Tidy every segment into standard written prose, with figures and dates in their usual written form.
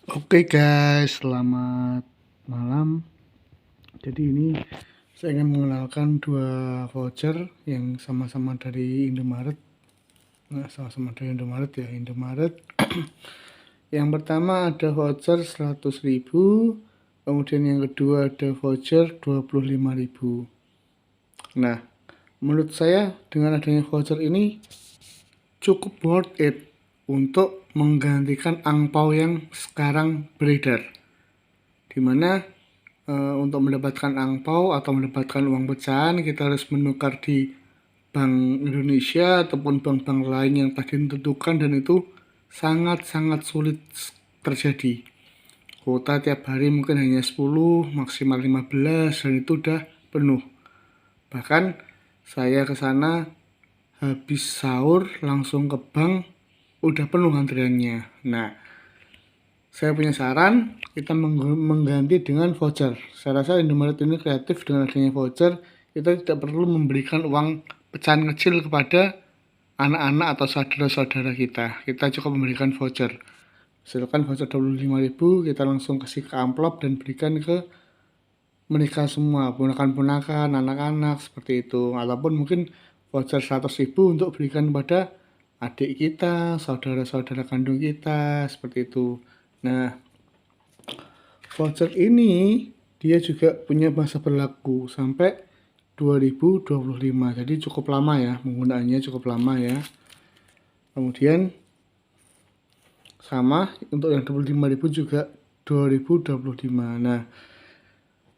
Oke guys, selamat malam. Jadi ini saya ingin mengenalkan dua voucher yang sama-sama dari Indomaret. Sama-sama dari Indomaret ya, Indomaret. Yang pertama ada voucher 100.000, kemudian yang kedua ada voucher 25.000. Nah, menurut saya dengan adanya voucher ini cukup worth it untuk menggantikan angpau yang sekarang beredar. Dimana untuk mendapatkan angpau atau mendapatkan uang pecahan kita harus menukar di Bank Indonesia ataupun bank-bank lain yang tadi ditentukan, dan itu sangat-sangat sulit terjadi. Kuota tiap hari mungkin hanya 10, maksimal 15, dan itu udah penuh. Bahkan saya ke sana habis sahur langsung ke bank udah penuh antriannya. Nah, saya punya saran, kita mengganti dengan voucher. Saya rasa Indomaret ini kreatif dengan adanya voucher. Kita tidak perlu memberikan uang pecahan kecil kepada anak-anak atau saudara-saudara kita. Kita cukup memberikan voucher. Misalkan voucher 25.000, kita langsung kasih ke amplop dan berikan ke mereka semua, ponakan-ponakan, anak-anak, seperti itu. Ataupun mungkin voucher 100.000 untuk berikan kepada adik kita, saudara-saudara kandung kita, seperti itu. Nah, voucher ini dia juga punya masa berlaku sampai 2025. Jadi cukup lama ya, penggunaannya cukup lama ya. Kemudian sama untuk yang 25.000 juga 2025. Nah,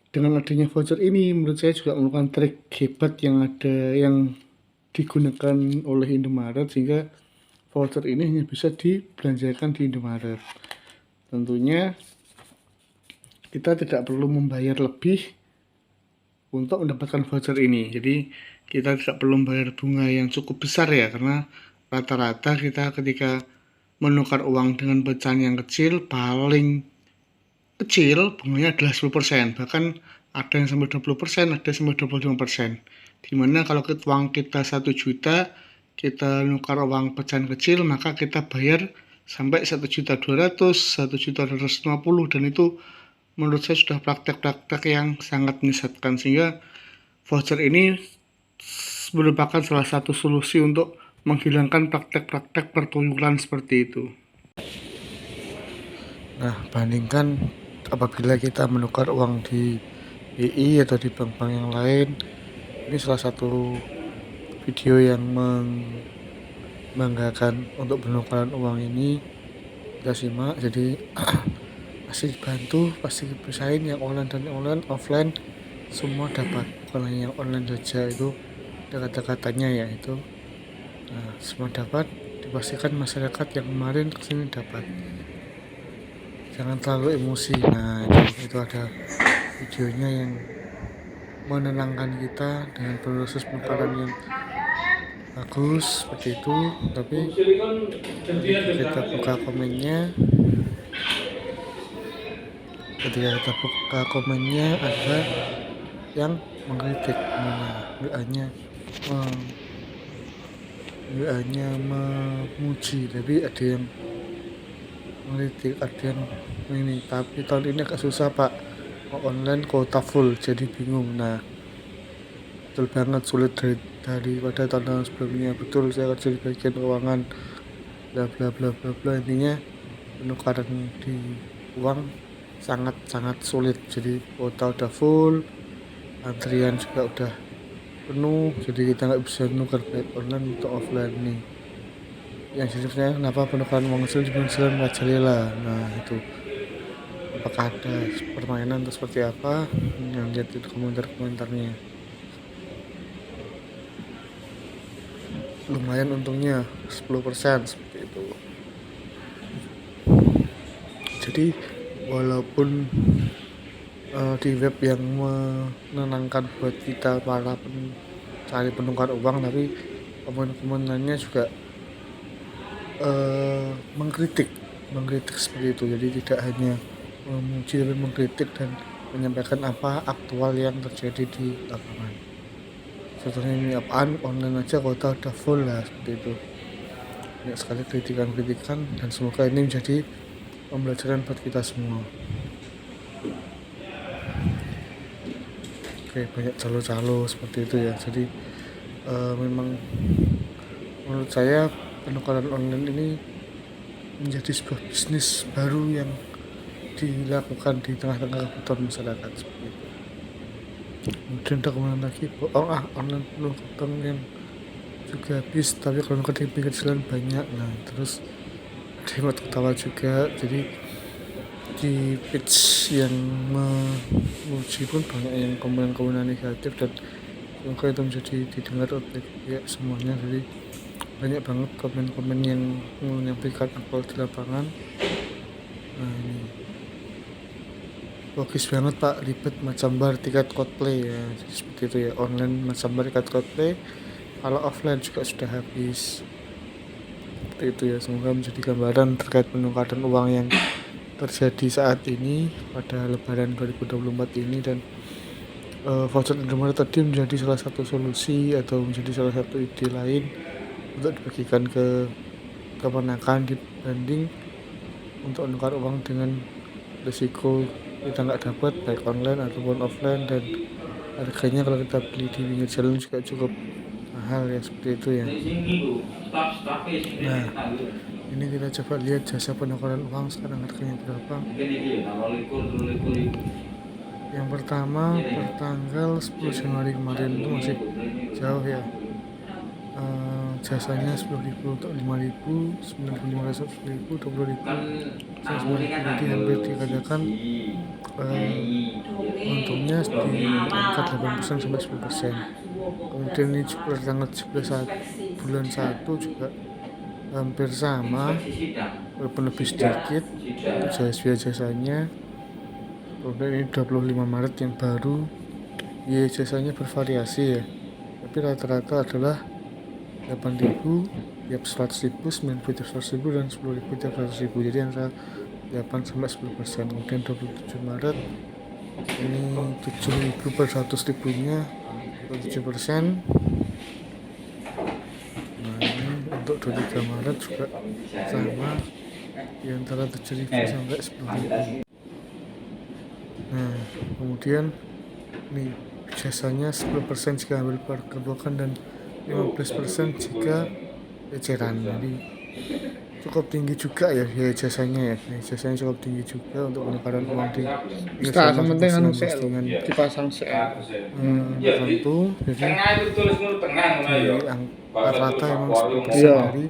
dengan adanya voucher ini menurut saya juga merupakan trik hebat yang digunakan oleh Indomaret, sehingga voucher ini hanya bisa dibelanjakan di Indomaret. Tentunya kita tidak perlu membayar lebih untuk mendapatkan voucher ini. Jadi kita tidak perlu membayar bunga yang cukup besar ya, karena rata-rata kita ketika menukar uang dengan pecahan yang kecil, paling kecil bunganya adalah 10%. Bahkan ada yang sampai 20%, ada yang sampai 25%. Dimana kalau uang kita 1 juta, kita nukar uang pecahan kecil, maka kita bayar sampai 1.200.000, 1.250.000, dan itu menurut saya sudah praktek-praktek yang sangat menyesatkan, sehingga voucher ini merupakan salah satu solusi untuk menghilangkan praktek-praktek pertukaran seperti itu. Nah, bandingkan apabila kita menukar uang di BI atau di bank-bank yang lain, ini salah satu video yang membanggakan untuk penukaran uang ini. Kita simak. Jadi pasti bantu, pasti pisahin yang online dan offline semua dapat, bukan hanya yang online saja. Itu ada kata-katanya ya itu. Nah, semua dapat, dipastikan masyarakat yang kemarin kesini dapat. Jangan terlalu emosi. Nah, itu ada videonya yang menenangkan kita dengan proses penukaran yang bagus seperti itu. Tapi kita buka komennya, ketika kita buka komennya ada yang mengkritik, hanya memuji, tapi ada yang mengkritik, ada yang ini. Tapi tahun ini agak susah pak, online kuota full, jadi bingung. Nah, betul banget, sulit daripada tahun-tahun sebelumnya. Betul, saya kerja di bagian keuangan, bla bla bla bla bla. Intinya penukaran di uang sangat sulit. Jadi kuota udah full, antrian juga udah penuh, jadi kita nggak bisa nukar baik online atau offline nih. Yang sebenarnya kenapa penukaran uang hasil di Jalan Rajalela. Nah, itu apakah ada permainan atau seperti apa, yang lihat itu komentarnya. Lumayan untungnya 10% seperti itu. Jadi walaupun di web yang menenangkan buat kita para cari penukar uang, tapi komen-komenannya juga mengkritik seperti itu. Jadi tidak hanya memuji tapi mengkritik dan menyampaikan apa aktual yang terjadi di lapangan. Contohnya ini apaan, online aja kuota udah full lah, seperti itu. Banyak sekali kritikan, dan semoga ini menjadi pembelajaran buat kita semua. Oke, banyak calo-calo seperti itu ya. Jadi memang menurut saya penukaran online ini menjadi sebuah bisnis baru yang dilakukan di tengah-tengah kebutuhan masyarakat seperti itu. Kemudian ada kemana lagi? Online penuh utang yang juga habis, tapi kalau ke pinggir jalan banyak. Nah, terus ada yang buat ketawa juga. Jadi di page yang memuji pun banyak yang komen-komen negatif, dan semoga itu menjadi didengar oleh pihak semuanya. Jadi banyak banget komen-komen yang menyampaikan aktual di lapangan. Nah, ini logis banget Pak, ribet macam bar tiket Coldplay ya, seperti itu ya. Online macam bar tiket Coldplay, kalau offline juga sudah habis, seperti itu ya. Semoga menjadi gambaran terkait penukaran uang yang terjadi saat ini pada Lebaran 2024 ini, dan voucher Indomaret tadi menjadi salah satu solusi atau menjadi salah satu ide lain untuk dibagikan ke keponakan dibanding untuk menukar uang dengan risiko kita nggak dapat baik online ataupun offline, dan harganya kalau kita beli di pinggir jalan juga cukup mahal ya, seperti itu ya. Nah, ini kita coba lihat jasa penukaran uang sekarang harganya berapa. Yang pertama pertanggal 10 Januari kemarin itu masih jauh ya. Jasanya 10.000 untuk 5.000, 9.500, 10.000, 20.000, 90.000. Jadi hampir dikatakan untungnya di angka 8% sampai 10%. Kemudian ini juga tanggal 17 bulan 1 juga hampir sama, walaupun lebih sedikit jasanya. Kemudian ini 25 Maret yang baru, ya jasanya bervariasi ya, tapi rata-rata adalah 8.000 tiap 100.000, 9.000 tiap 100.000, dan 10.000 tiap 100.000. Jadi antara 8 sampai 10%. Kemudian 27 Maret ini 7.000 per 100.000 nya 7%. Nah, ini untuk 23 Maret juga sama, di antara 7.000 sampai 10.000. Nah, kemudian nih jasanya 10% jika ambil pergerobokan dan 15% jika eceran. Jadi cukup tinggi juga ya jasanya ya. Jasanya cukup tinggi juga untuk penukaran uang di postingan dipasang tertentu. Jadi di rata-rata emang 10% dari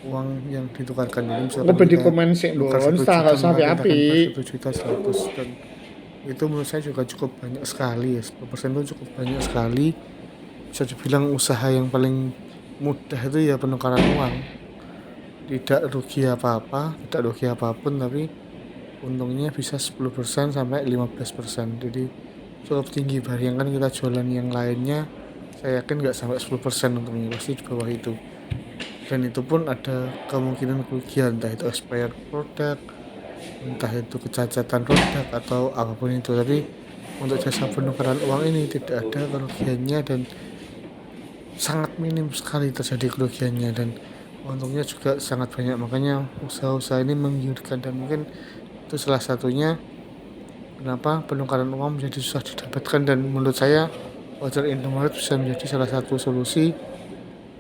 uang yang ditukarkan. Jadi misalkan kita tukar 1 juta, maka kita akan 1.100.000, dan itu menurut saya juga cukup banyak sekali ya. 10% itu cukup banyak sekali. Bisa dibilang usaha yang paling mudah itu ya penukaran uang. Tidak rugi apa-apa, tidak rugi apapun, tapi untungnya bisa 10% sampai 15%. Jadi cukup tinggi. Bayangkan kita jualan yang lainnya, saya yakin nggak sampai 10% untungnya, pasti di bawah itu. Dan itu pun ada kemungkinan kerugian, entah itu expired produk, entah itu kecacatan produk, atau apapun itu. Tapi untuk jasa penukaran uang ini tidak ada kerugiannya, dan sangat minim sekali terjadi kerugiannya, dan untungnya juga sangat banyak. Makanya usaha-usaha ini menggiurkan, dan mungkin itu salah satunya kenapa penukaran uang menjadi susah didapatkan. Dan menurut saya voucher Indomaret bisa menjadi salah satu solusi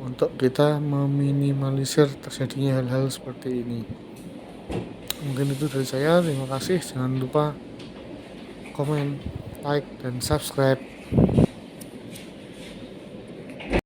untuk kita meminimalisir terjadinya hal-hal seperti ini. Mungkin itu dari saya. Terima kasih. Jangan lupa komen, like, dan subscribe.